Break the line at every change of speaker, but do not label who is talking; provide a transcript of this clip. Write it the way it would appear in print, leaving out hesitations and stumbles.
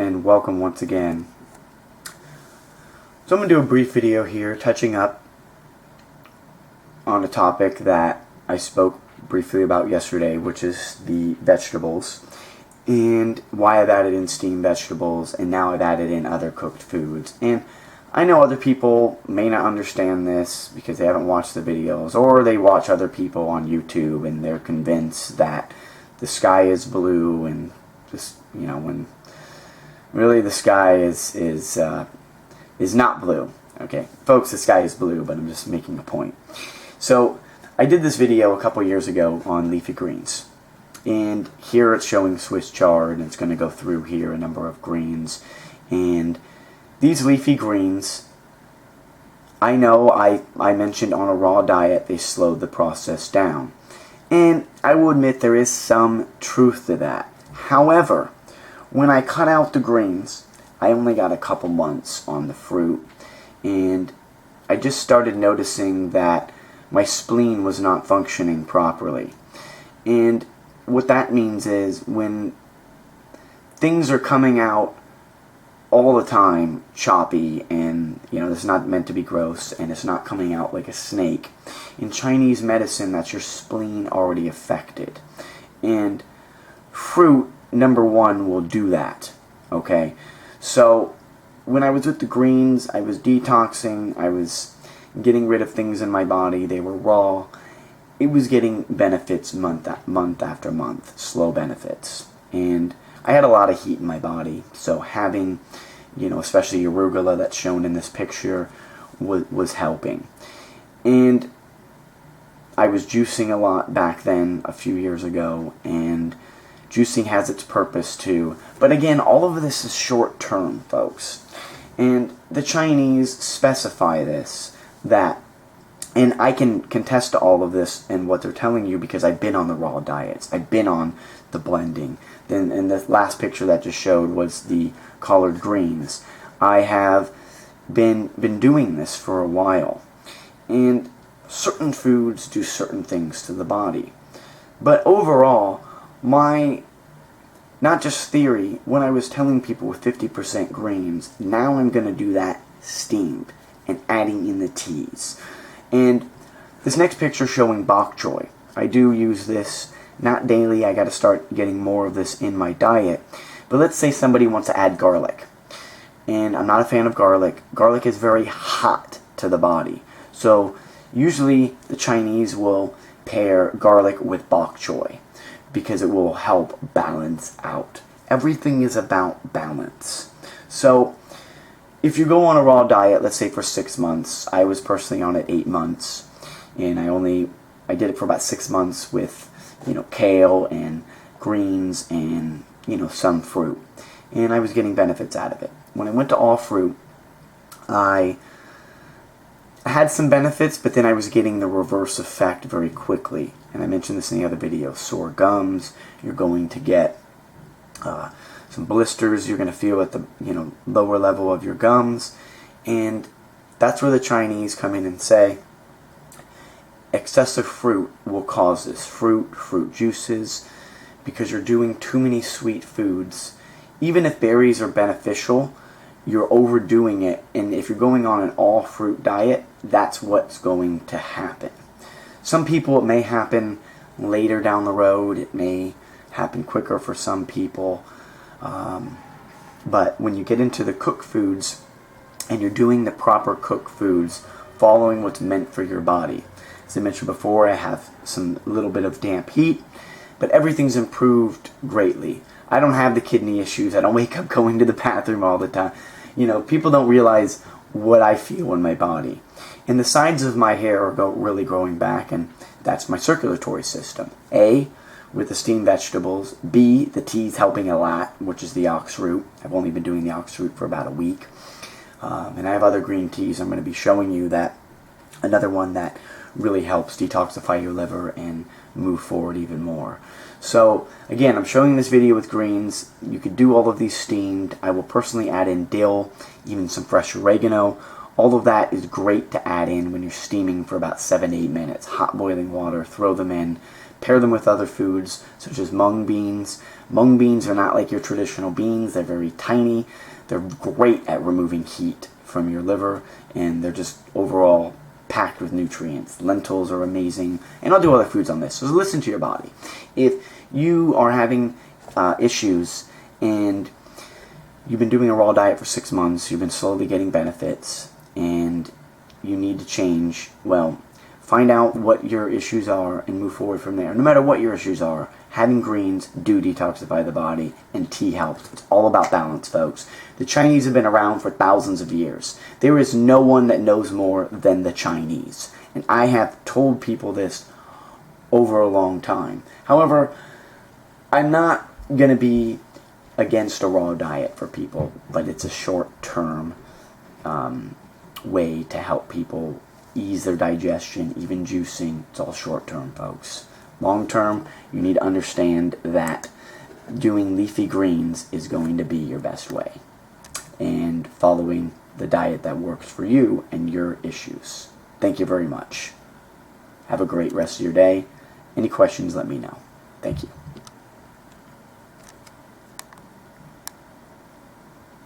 and welcome once again. So I'm going to do a brief video here touching up on a topic that I spoke briefly about yesterday, which is the vegetables and why I've added in steamed vegetables and now I've added in other cooked foods. And I know other people may not understand this because they haven't watched the videos, or they watch other people on YouTube and they're convinced that the sky is blue and just, when really the sky is not blue. Okay, folks, the sky is blue, but I'm just making a point. So I did this video a couple years ago on leafy greens, and here it's showing Swiss chard, and it's going to go through here a number of greens. And these leafy greens, I know I mentioned on a raw diet they slowed the process down, and I will admit there is some truth to that. However, when I cut out the greens, I only got a couple months on the fruit, and I just started noticing that my spleen was not functioning properly. And what that means is when things are coming out all the time choppy, and it's not meant to be gross, and it's not coming out like a snake, in Chinese medicine that's your spleen already affected. And fruit, number one, will do that. Okay, so when I was with the greens, I was detoxing, I was getting rid of things in my body, they were raw. It was getting benefits month after month, slow benefits. And I had a lot of heat in my body, so having, especially arugula that's shown in this picture was helping. And I was juicing a lot back then, a few years ago, and juicing has its purpose too. But again, all of this is short term, folks. And the Chinese specify this, and I can contest to all of this and what they're telling you because I've been on the raw diets. I've been on the blending. Then, and the last picture that just showed was the collard greens. I have been doing this for a while. And certain foods do certain things to the body. But overall, my, not just theory, when I was telling people with 50% greens, now I'm going to do that steamed and adding in the teas. And this next picture showing bok choy. I do use this, not daily, I got to start getting more of this in my diet. But let's say somebody wants to add garlic. And I'm not a fan of garlic. Garlic is very hot to the body. So usually the Chinese will pair garlic with bok choy because it will help balance out. Everything is about balance. So if you go on a raw diet, let's say for 6 months, I was personally on it 8 months, and I did it for about 6 months with, kale and greens and, some fruit, and I was getting benefits out of it. When I went to all fruit, I had some benefits, but then I was getting the reverse effect very quickly, and I mentioned this in the other video. Sore gums, you're going to get some blisters you're going to feel at the lower level of your gums, and that's where the Chinese come in and say excessive fruit will cause this. Fruit juices, because you're doing too many sweet foods. Even if berries are beneficial, you're overdoing it, and if you're going on an all fruit diet, that's what's going to happen. Some people it may happen later down the road, it may happen quicker for some people. But when you get into the cooked foods and you're doing the proper cooked foods, following what's meant for your body. As I mentioned before, I have some little bit of damp heat, but everything's improved greatly. I don't have the kidney issues. I don't wake up going to the bathroom all the time. People don't realize what I feel in my body. And the sides of my hair are really growing back, and that's my circulatory system. A, with the steamed vegetables. B, the tea's helping a lot, which is the ox root. I've only been doing the ox root for about a week. And I have other green teas. I'm going to be showing you that. Another one that really helps detoxify your liver and move forward even more. So, again, I'm showing this video with greens. You could do all of these steamed. I will personally add in dill, even some fresh oregano. All of that is great to add in when you're steaming for about 7 to 8 minutes. Hot boiling water, throw them in. Pair them with other foods, such as mung beans. Mung beans are not like your traditional beans. They're very tiny. They're great at removing heat from your liver, and they're just overall packed with nutrients. Lentils are amazing, and I'll do other foods on this. So listen to your body. If you are having issues and you've been doing a raw diet for 6 months, you've been slowly getting benefits, and you need to change, well, find out what your issues are and move forward from there. No matter what your issues are, having greens do detoxify the body, and tea helps. It's all about balance, folks. The Chinese have been around for thousands of years. There is no one that knows more than the Chinese. And I have told people this over a long time. However, I'm not going to be against a raw diet for people, but it's a short-term way to help people ease their digestion, even juicing. It's all short-term, folks. Long-term, you need to understand that doing leafy greens is going to be your best way, and following the diet that works for you and your issues. Thank you very much. Have a great rest of your day. Any questions, let me know. Thank you.